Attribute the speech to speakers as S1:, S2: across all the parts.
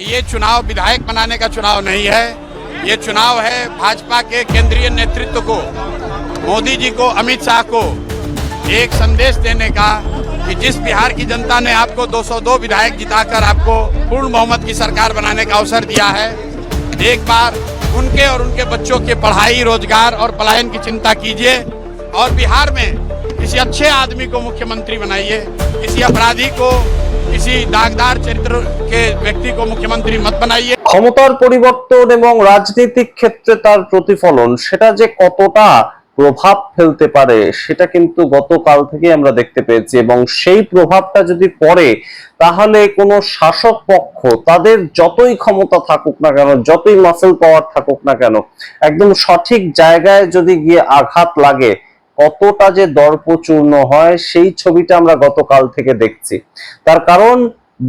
S1: कि ये चुनाव विधायक बनाने का चुनाव नहीं है, ये चुनाव है भाजपा के केंद्रीय नेतृत्व को, मोदी जी को, अमित शाह को एक संदेश देने का कि जिस बिहार की जनता ने आपको 202 विधायक जिताकर आपको पूर्ण बहुमत की सरकार बनाने का अवसर दिया है, एक बार उनके और उनके बच्चों के पढ़ाई, रोजगार और पलायन की चिंता कीजिए और बिहार में किसी अच्छे आदमी को मुख्यमंत्री बनाइए, किसी अपराधी को, किसी दागदार चरित्र के व्यक्ति को मुख्यमंत्री मत बनाइए।
S2: ক্ষমতার পরিবর্তন এবং রাজনৈতিক ক্ষেত্রে তার প্রতিফলন সেটা যে কতটা প্রভাব ফেলতে পারে সেটা কিন্তু গতকাল থেকে আমরা দেখতে পেয়েছি, এবং সেই প্রভাবটা যদি পড়ে তাহলে কোনো শাসক পক্ষ তাদের যতই ক্ষমতা থাকুক না কেন, যতই মাসেল পাওয়ার থাকুক না কেন, একদম সঠিক জায়গায় যদি গিয়ে আঘাত লাগে কতটা যে দর্পচূর্ণ হয় সেই ছবিটা আমরা গতকাল থেকে দেখছি। তার কারণ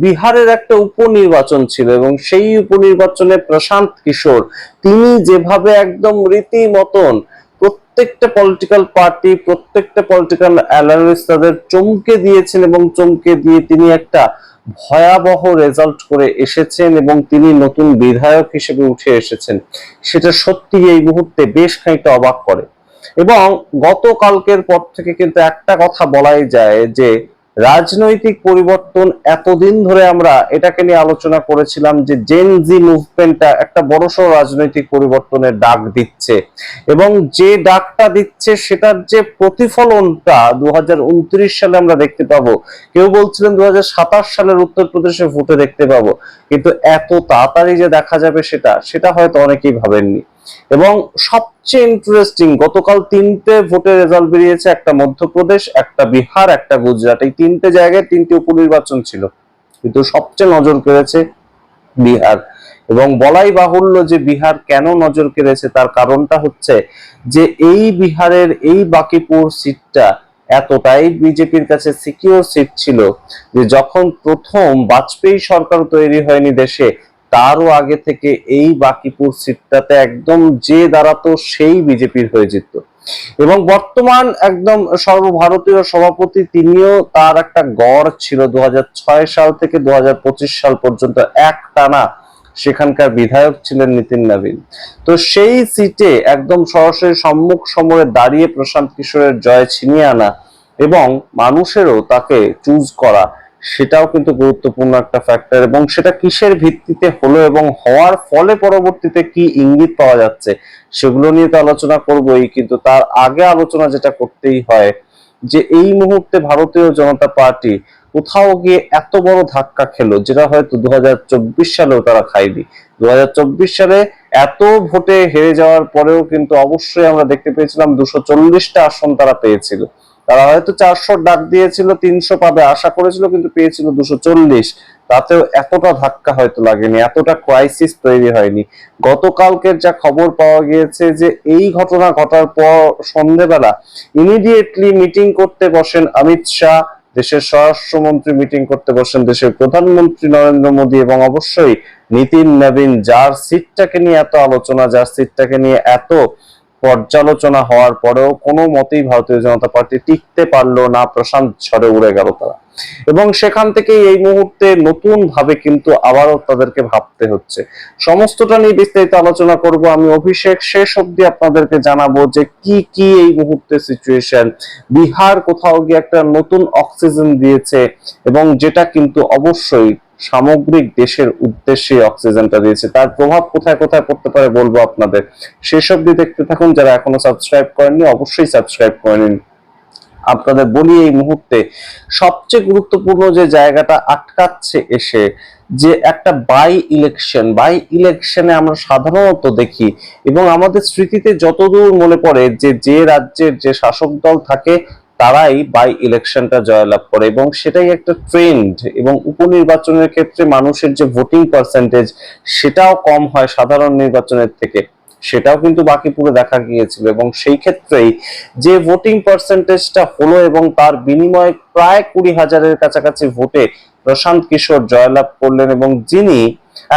S2: বিহারের একটা উপনির্বাচন ছিল এবং সেই উপনির্বাচনে প্রশান্ত কিশোর তিনি যেভাবে একদম রীতিমতন প্রত্যেকটা পলিটিক্যাল পার্টি, প্রত্যেকটা পলিটিক্যাল অ্যানালিস্ট তাদের চমকে দিয়েছেন এবং চমকে দিয়ে তিনি একটা ভয়াবহ রেজাল্ট করে এসেছেন এবং তিনি নতুন বিধায়ক হিসেবে উঠে এসেছেন, সেটা সত্যি এই মুহূর্তে বেশ খানিকটা অবাক করে। এবং গতকালকের পর থেকে কিন্তু একটা কথা বলাই যায় যে রাজনৈতিক পরিবর্তন, এতদিন ধরে আমরা এটাকে নিয়ে আলোচনা করেছিলাম যে জেন জি মুভমেন্টটা একটা বড়সড় রাজনৈতিক পরিবর্তনের ডাক দিচ্ছে, এবং যে ডাকটা দিচ্ছে সেটার যে প্রতিফলনটা 2029 সালে আমরা দেখতে পাবো। কেউ বলছিলেন 2027 সালের উত্তরপ্রদেশে ভোটে দেখতে পাবো, কিন্তু এত তাড়াতাড়ি যে দেখা যাবে সেটা হয়তো অনেকেই ভাবেননি। এবং সবচেয়ে ইন্টারেস্টিং, গতকাল 3টে ভোটের রেজাল্ট বেরিয়েছে, একটা মধ্যপ্রদেশ, একটা বিহার, একটা গুজরাট। এই 3টে জায়গায় 3টি উপনির্বাচন ছিল, কিন্তু সবচেয়ে নজর কেড়েছে বিহার। এবং বলাই বাহুল্য যে বিহার কেন নজর কেড়েছে তার কারণটা হচ্ছে যে এই বিহারের এই বাকিপুর সিটটা এতটাই বিজেপির কাছে সিকিউর সিট ছিল যে যখন প্রথম বাজপেয়ী সরকার তৈরি হয়নি দেশে, তারও আগে থেকে এই বাকিপুর সিটটাতে একদম যে দাঁড়াতো সেই বিজেপির হয়ে যেত। এবং বর্তমান একদম সর্বভারতীয় সভাপতি তিনিও, তার একটা গড় ছিল 2006 সাল থেকে 2025 সাল পর্যন্ত একটানা সেখানকার বিধায়ক ছিলেন নিতিন নবীন। তো সেই সিটে একদম সরাসরি সম্মুখ সমরে দাঁড়িয়ে প্রশান্ত কিশোরের জয় ছিনিয়ে আনা এবং মানুষেরও তাকে চুজ করা, সেটাও কিন্তু গুরুত্বপূর্ণ একটা ফ্যাক্টর। এবং সেটা কিসের ভিত্তিতে হলো এবং হওয়ার ফলে পরবর্তীতে কি ইঙ্গিত পাওয়া যাচ্ছে সেগুলো নিয়ে তো আলোচনা করবোই, কিন্তু তার আগে আলোচনা যেটা করতেই হয় যে এই মুহূর্তে ভারতীয় জনতা পার্টি কোথাও গিয়ে এত বড় ধাক্কা খেলো যেটা হয়তো 2024 সালেও তারা খায়নি। 2024 সালে এত ভোটে হেরে যাওয়ার পরেও কিন্তু অবশ্যই আমরা দেখতে পেয়েছিলাম 240টা আসন তারা পেয়েছিল। তারা হয়তো 400 ডাক দিয়েছিল, 300 পাবে আশা করেছিল, কিন্তু পেয়েছিল 240। তাতেও এতটা ধাক্কা হয়তো লাগেনি, এতটা ক্রাইসিস তৈরি হয়নি। গতকালকের যা খবর পাওয়া গিয়েছে যে এই ঘটনা ঘটার পর সন্ধ্যেবেলা ইমিডিয়েটলি মিটিং করতে বসেন অমিত শাহ, দেশের স্বরাষ্ট্রমন্ত্রী মিটিং করতে বসেন দেশের প্রধানমন্ত্রী নরেন্দ্র মোদী, এবং অবশ্যই নিতিন নবীন, যার সিটটাকে নিয়ে এত আলোচনা, যার সিটটাকে নিয়ে এত পর্যালোচনা হওয়ার পরেও কোনো মতেই ভারতীয় জনতা পার্টি টিকতে পারলো না, প্রশান্ত ঝড়ে উড়ে গেল তারা। এবং সেখান থেকে এই মুহূর্তে নতুন ভাবে কিন্তু আবারও তাদেরকে ভাবতে হচ্ছে। সমস্তটা নিয়ে বিস্তারিত আলোচনা করব আমি, অভিষেক। শেষ অব্দি আপনাদেরকে জানাবো যে কি কি এই মুহূর্তে সিচুয়েশন। বিহার কোথাও গিয়ে একটা নতুন অক্সিজেন দিয়েছে এবং যেটা কিন্তু অবশ্যই সামগ্রিক দেশের উদ্দেশ্যে অক্সিজেনটা দিয়েছে। তার প্রভাব কোথায় কোথায় পড়তে পারে বলবো আপনাদের, শেষ অব্দি দেখতে থাকুন। যারা এখনো সাবস্ক্রাইব করেননি অবশ্যই সাবস্ক্রাইব করে নিন। আপনাদের বলি এই মুহূর্তে সবচেয়ে গুরুত্বপূর্ণ যে জায়গাটা আটকাচ্ছে এসে, যে একটা বাই ইলেকশনে আমরা সাধারণত দেখি এবং আমাদের স্মৃতিতে যতদূর মনে পড়ে যে রাজ্যের যে শাসক দল থাকে তারাই বাই ইলেকশনটা জয়লাভ করে, এবং সেটাই একটা ট্রেন্ড। এবং উপনির্বাচনের ক্ষেত্রে মানুষের যে ভোটিং পার্সেন্টেজ সেটাও কম হয় সাধারণ নির্বাচনের থেকে, সেটাও কিন্তু বাকিপুরে দেখা গিয়েছিল। এবং সেই ক্ষেত্রেই যে ভোটিং পার্সেন্টেজটা হলো এবং তার বিনিময়ে প্রায় 20,000-এর কাছাকাছি ভোটে প্রশান্ত কিশোর জয়লাভ করলেন, এবং যিনি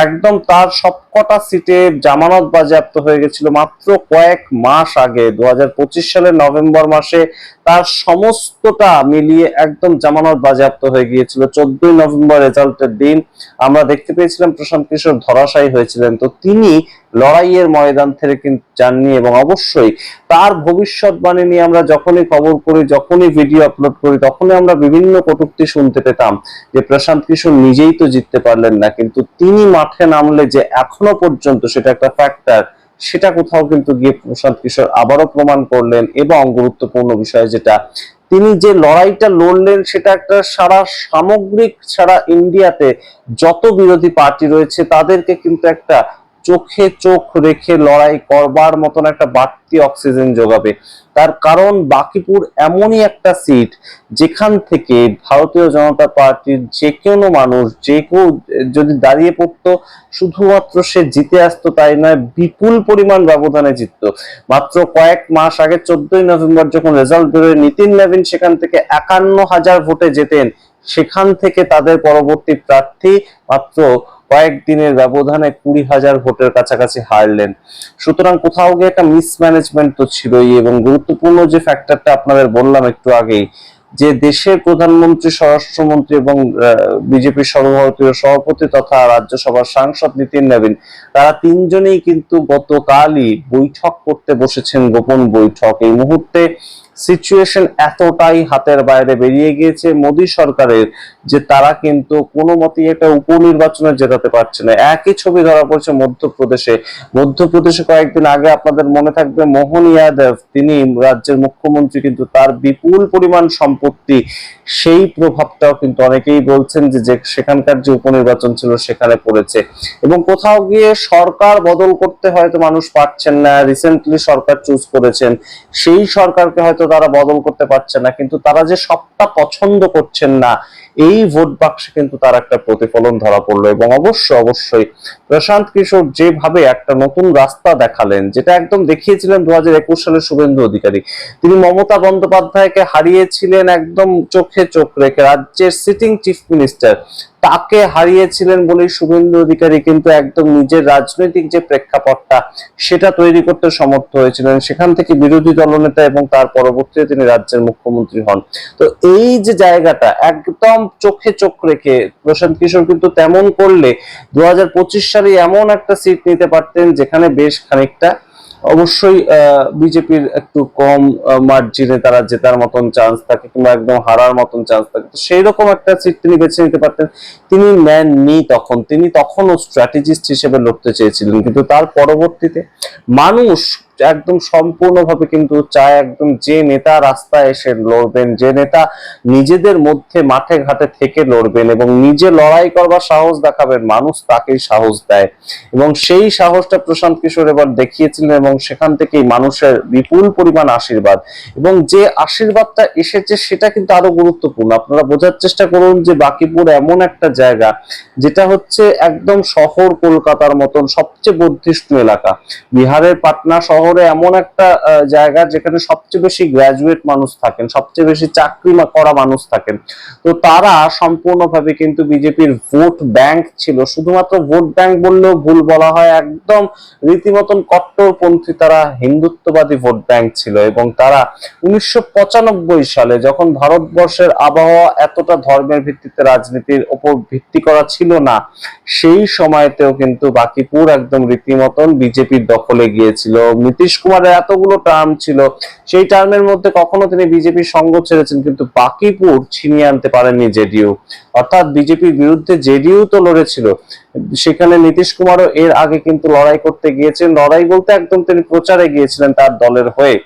S2: একদম তার সব সবকটা সিটে জামানত বাজেয়াপ্ত হয়ে গেছিল মাত্র কয়েক মাস আগে। 2025 সালের নভেম্বর মাসে তার সমস্তটা মিলিয়ে একদম জামানত বাজেয়াপ্ত হয়ে গিয়েছিল। 14ই নভেম্বর রেজাল্টের দিন আমরা দেখতে পেয়েছিলাম প্রশান্ত কিশোর ধরাশায়ী হয়েছিলেন। তো তিনি লড়াইয়ের ময়দান থেকে কিন্তু যাননি, এবং অবশ্যই তার ভবিষ্যৎবাণী নিয়ে আমরা যখনই খবর করি, যখনই ভিডিও আপলোড করি, তখনই আমরা বিভিন্ন কটূক্তি শুনতে পেতাম যে প্রশান্ত কিশোর নিজেই তো জিততে পারলেন না, কিন্তু তিনি মাঠে নামলে যে এখনো পর্যন্ত সেটা একটা ফ্যাক্টর, সেটা কোথাও কিন্তু গিয়ে প্রশান্ত কিশোর আবারও প্রমাণ করলেন। এবং গুরুত্বপূর্ণ বিষয় যেটা, তিনি যে লড়াইটা লড়লেন সেটা একটা সারা ইন্ডিয়াতে যত বিরোধী পার্টি রয়েছে তাদেরকে কিন্তু একটা চোখে চোখ রেখে লড়াই করবার মতন একটা বাড়তি অক্সিজেন যোগাবে। তার কারণ বাকিপুর এমনই একটা সিট যেখান থেকে ভারতীয় জনতা পার্টির যে কোনো মানুষ, যে কেউ যদি দাঁড়িয়ে পড়তো, শুধুমাত্র সে জিতে আসতো তাই নয়, বিপুল পরিমাণ ব্যবধানে জিততো। মাত্র কয়েক মাস আগে 14ই নভেম্বর যখন রেজাল্ট বেরোয়, নিতিন নবীন সেখান থেকে 51,000 ভোটে জেতেন। সেখান থেকে তাদের পরবর্তী প্রার্থী মাত্র কয়েকদিনের ব্যবধানে 20,000 ভোটের কাছাকাছি হারলেন। সুতরাং কোথাও গিয়ে একটা মিসম্যানেজমেন্ট তো ছিলই। এবং গুরুত্বপূর্ণ যে ফ্যাক্টরটা আপনাদের বললাম একটু আগেই, যে দেশের প্রধানমন্ত্রী, স্বরাষ্ট্রমন্ত্রী এবং বিজেপির সর্বভারতীয় সভাপতি তথা রাজ্যসভার সাংসদ নিতিন নবীন, তারা তিনজনেই কিন্তু গতকালই বৈঠক করতে বসেছেন, গোপন বৈঠক। এই মুহূর্তে সিচুয়েশন এতটাই হাতের বাইরে বেরিয়ে গিয়েছে মোদী সরকারের, যে তারা কিন্তু কোনো মতেই একটা উপনির্বাচনে জেতাতে পারছে না। একই ছবি ধরা পড়ছে মধ্যপ্রদেশে কয়েকদিন আগে আপনাদের মনে থাকবে মোহন যাদব, তিনি রাজ্যের মুখ্যমন্ত্রী, কিন্তু তার বিপুল পরিমাণ সম্পত্তি, সেই প্রভাবটাও কিন্তু অনেকেই বলছেন যে সেখানকার যে উপনির্বাচন ছিল সেখানে পড়েছে। এবং কোথাও গিয়ে সরকার বদল করতে হয়তো মানুষ পারছেন না, রিসেন্টলি সরকার চুজ করেছেন, সেই সরকারকে হয়তো তারা বদল করতে পারছে না, কিন্তু তারা যে সবটা পছন্দ করছেন না, এই ভোট বাক্সে কিন্তু তার একটা প্রতিফলন ধরা পড়লো। এবং অবশ্যই প্রশান্ত কিশোর যেভাবে একটা নতুন রাস্তা দেখালেন, যেটা একদম দেখিয়েছিলেন 2021 সালে শুভেন্দু অধিকারী, তিনি মমতা বন্দ্যোপাধ্যায়কে হারিয়েছিলেন একদম চোখে চোখ রেখে, রাজ্যের সিটিং চিফ মিনিস্টার, তাকে হারিয়েছিলেন বলেই শুভেন্দু অধিকারী কিন্তু একদম নিজের রাজনৈতিক যে প্রেক্ষাপটটা সেটা তৈরি করতে সমর্থ হয়েছিলেন। সেখান থেকে বিরোধী দলনেতা এবং তার পরবর্তীতে তিনি রাজ্যের মুখ্যমন্ত্রী হন। তো এই যে জায়গাটা একদম চোখে চোখ রেখে প্রশান্ত কিশোর কিন্তু তেমন করলে 2025 সালে এমন একটা সিট নিতে পারতেন যেখানে বেশ খানিকটা অবশ্যই বিজেপির একটু কম মার্জিনে তারা জেতার মতন চান্স থাকে, কিংবা একদম হারার মতন চান্স থাকে। তো সেই রকম একটা সিট তিনি বেছে নিতে পারতেন, তিনি নেননি। তিনি তখনও স্ট্র্যাটেজিস্ট হিসেবে লড়তে চেয়েছিলেন, কিন্তু তার পরবর্তীতে মানুষ একদম সম্পূর্ণভাবে কিন্তু চায় একদম যে নেতা রাস্তায় এসে লড়বেন, যে নেতা নিজেদের মধ্যে মাঠে ঘাটে থেকে লড়বেন এবং নিজে লড়াই করবার সাহস দেখাবেন, মানুষ তাকেই সাহস দেয়। এবং সেই সাহসটা প্রশান্ত কিশোর এবার দেখিয়েছিলেন, এবং সেখান থেকেই মানুষের বিপুল পরিমাণ আশীর্বাদ, এবং যে আশীর্বাদটা এসেছে সেটা কিন্তু আরো গুরুত্বপূর্ণ। আপনারা বোঝার চেষ্টা করুন যে বাকিপুর এমন একটা জায়গা যেটা হচ্ছে একদম শহর কলকাতার মতন সবচেয়ে বর্ধিষ্ণু এলাকা। বিহারের পাটনা শহরে এমন একটা জায়গা যেখানে সবচেয়ে বেশি গ্রাজুয়েট মানুষ থাকেন, সবচেয়ে বেশি চাকরি করা মানুষ থাকেন। তো তারা সম্পূর্ণভাবে কিন্তু বিজেপির ভোট ব্যাংক ছিল। শুধুমাত্র ভোট ব্যাংক বললেও ভুল বলা হয়, একদম রীতিমতন কট্টরপন্থী তারা হিন্দুত্ববাদী ভোট ব্যাংক ছিল। এবং তারা 1995 সালে যখন ভারতবর্ষের আবহাওয়া এতটা ধর্মের ভিত্তিতে রাজনীতির উপর ভিত্তি করা ছিল না, সেই সময়তেও কিন্তু বাকিপুর একদম রীতিমতন বিজেপির দখলে গিয়েছিল। নীতিশ কুমারের এতগুলো টার্ম ছিল, সেই টার্মের মধ্যে কখনো তিনি বিজেপির সঙ্গ ছেড়েছেন, কিন্তু বাকিপুর ছিনিয়ে আনতে পারেননি জেডিইউ। অর্থাৎ বিজেপির বিরুদ্ধে জেডিইউ তো লড়েছিল, সেখানে নীতিশ কুমারও এর আগে কিন্তু লড়াই করতে গিয়েছেন। লড়াই বলতে একদম তিনি প্রচারে গিয়েছিলেন তার দলের হয়ে,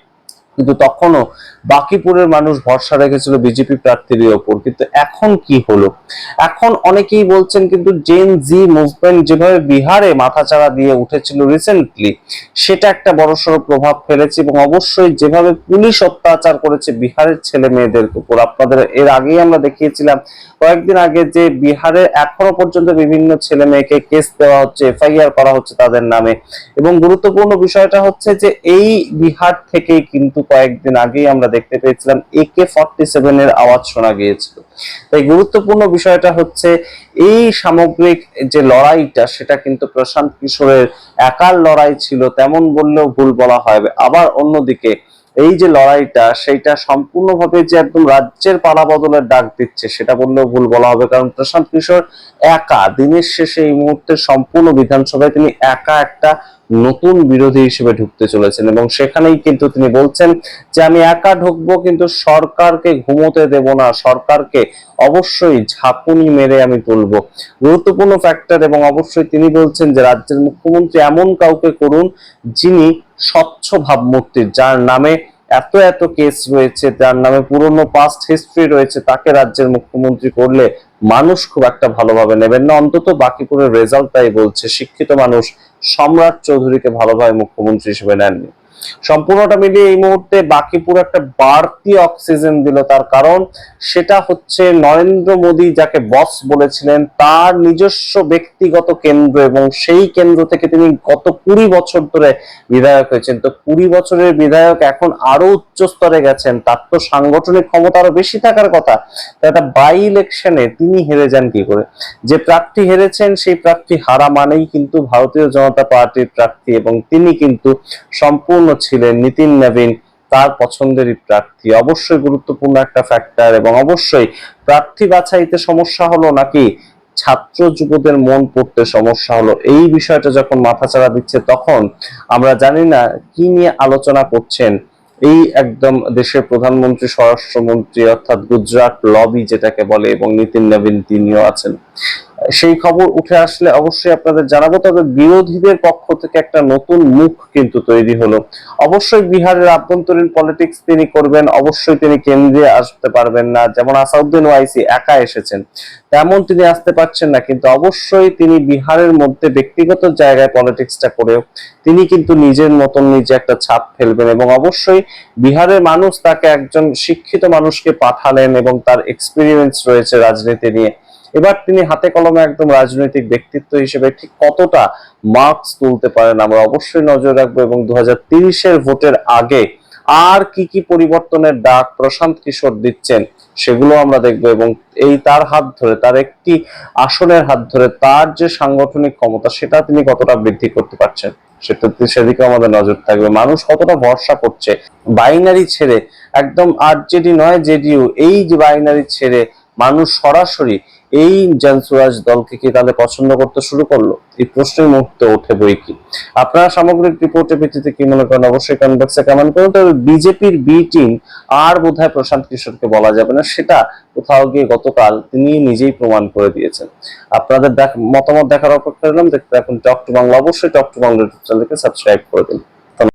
S2: কিন্তু তখনও বাকিপুরের মানুষ ভরসা রেখেছিল বিজেপি প্রার্থীর ওপর। কিন্তু এখন কি হলো? এখন অনেকেই বলছেন কিন্তু জেন জি মুভমেন্ট যেভাবে বিহারে মাথাচাড়া দিয়ে উঠেছিল রিসেন্টলি, সেটা একটা বড়সড় প্রভাব ফেলেছে। এবং অবশ্যই যেভাবে পুলিশ অত্যাচার করেছে বিহারের ছেলে মেয়েদের উপর, আপনাদের এর আগেই আমরা দেখিয়েছিলাম কয়েকদিন আগে যে বিহারে এখনো পর্যন্ত বিভিন্ন ছেলে মেয়েকে কেস দেওয়া হচ্ছে, এফআইআর করা হচ্ছে তাদের নামে। এবং গুরুত্বপূর্ণ বিষয়টা হচ্ছে যে এই বিহার থেকেই কিন্তু কয়েকদিন আগেই আমরা দেখতে পেয়েছিলাম AK-47 এর আওয়াজ শোনা গিয়েছিল। তাই গুরুত্বপূর্ণ বিষয়টা হচ্ছে এই সামগ্রিক যে লড়াইটা সেটা কিন্তু প্রশান্ত কিশোরের একার লড়াই ছিল তেমন বললেও ভুল বলা হয়। আবার অন্যদিকে এই যে লড়াইটা সেইটা সম্পূর্ণভাবে যে একদম রাজ্যের পালাবদলের ডাক দিচ্ছে সেটা বললেও ভুল বলা হবে, কারণ প্রশান্ত কিশোর একা দিনের শেষে এই মুহূর্তে সম্পূর্ণ বিধানসভায় তিনি একা একটা নতুন বিরোধী হিসেবে ঢুকতে চলেছেন এবং সেখানেই কিন্তু তিনি বলছেন যে আমি একা ঢুকবো কিন্তু সরকারকে ঘুমোতে দেব না, সরকারকে অবশ্যই ঝাঁকুনি মেরে আমি তুলবো। গুরুত্বপূর্ণ ফ্যাক্টর। এবং অবশ্যই তিনি বলছেন যে রাজ্যের মুখ্যমন্ত্রী এমন কাউকে করুন যিনি স্বচ্ছ ভাবমূর্তি, যার নামে এত এত কেস রয়েছে, যার নামে পুরনো পাস্ট হিস্ট্রি রয়েছে, তাকে রাজ্যের মুখ্যমন্ত্রী করলে মানুষ খুব একটা ভালোভাবে নেবেন না। অন্তত বাকিপুরের রেজাল্ট তাই বলছে, শিক্ষিত মানুষ সম্রাট চৌধুরীকে ভালোভাবে মুখ্যমন্ত্রী হিসেবে নেননি। সম্পূর্ণটা মিলিয়ে এই মুহূর্তে বাকিপুর একটা বাড়তি অক্সিজেন দিল, তার কারণ সেটা হচ্ছে নরেন্দ্র মোদী যাকে বস বলেছিলেন তার নিজস্ব ব্যক্তিগত কেন্দ্র, এবং সেই কেন্দ্র থেকে তিনি গত 20 বছর ধরে বিধায়ক হয়েছেন। তো 20 বছরের বিধায়ক এখন আরো উচ্চ স্তরে গেছেন, তার তো সাংগঠনিক ক্ষমতা আরো বেশি থাকার কথা। একটা বাই ইলেকশনে তিনি হেরে যান কি করে? যে প্রার্থী হেরেছেন সেই প্রার্থী হারা মানেই কিন্তু ভারতীয় জনতা পার্টির প্রার্থী, এবং তিনি কিন্তু সম্পূর্ণ ছিলেন নীতিন নবীন তার পছন্দেরই প্রার্থী। অবশ্যই গুরুত্বপূর্ণ একটা ফ্যাক্টর। এবং অবশ্যই প্রার্থী বাছাইতে সমস্যা হলো নাকি ছাত্র যুবদের মন পড়তে সমস্যা হলো, এই বিষয়টা যখন মাথাচাড়া দিচ্ছে তখন আমরা জানি না কি নিয়ে আলোচনা করছেন এই একদম দেশের প্রধানমন্ত্রী, স্বরাষ্ট্রমন্ত্রী অর্থাৎ গুজরাট লবি যেটাকে বলে, এবং নীতিন নবীন তিনিও আছেন। সেই খবর উঠে আসলে অবশ্যই আপনাদের জানাবো। তবে বিরোধীদের পক্ষ থেকে একটা নতুন মুখ কিন্তু তৈরি হলো। অবশ্যই বিহারের আভ্যন্তরীণ পলিটিক্স তিনি করবেন, অবশ্যই তিনি কেন্দ্রে আসতে পারবেন না, যেমন আসাউদ্দিন ওয়াইসি একা এসেছেন তেমন তিনি আসতে পারছেন না, কিন্তু অবশ্যই তিনি বিহারের মধ্যে ব্যক্তিগত জায়গায় পলিটিক্সটা করেও তিনি কিন্তু নিজের মতন নিজে একটা ছাপ ফেলবেন। এবং অবশ্যই বিহারের মানুষ তাকে একজন শিক্ষিত মানুষকে পাঠালেন এবং তার এক্সপিরিয়েন্স রয়েছে রাজনীতি নিয়ে। এবার তিনি হাতে কলমে একদম রাজনৈতিক ব্যক্তিত্ব হিসেবে ঠিক কতটা মার্কস তুলতে পারেন আমরা অবশ্যই নজর রাখবো। এবং 2030-এর ভোটের আগে আর কি কি পরিবর্তনের ডাক প্রশান্ত কিশোর দিচ্ছেন সেগুলো আমরা দেখবো, এবং এই তার হাত ধরে, তার একটি আসনের হাত ধরে তার যে সাংগঠনিক ক্ষমতা সেটা তিনি কতটা বৃদ্ধি করতে পারছেন সেদিকে আমাদের নজর থাকবে। মানুষ কতটা ভরসা করছে বাইনারি ছেড়ে, একদম আরজেডি নয় জেডিইউ, এই যে বাইনারি ছেড়ে মানুষ সরাসরি এই জনসুরাজ দলকে কি তাহলে পছন্দ করতে শুরু করলো? এই প্রশ্নের মুহূর্তে ওঠে বই কি। আপনারা সামগ্রিক রিপোর্টের ভিত্তিতে কি মনে করেন অবশ্যই কমেন্ট বক্সে কমেন্ট করুন। তবে বিজেপির বি টিম আর বোধহয় প্রশান্ত কিশোরকে বলা যাবে না, সেটা কোথাও গিয়ে গতকাল তিনি নিজেই প্রমাণ করে দিয়েছেন। আপনাদের মতামত দেখার অপেক্ষা করলাম। দেখতে এখন টক টু বাংলা, অবশ্যই টক টু বাংলা চ্যানেলকে সাবস্ক্রাইব করে দিন।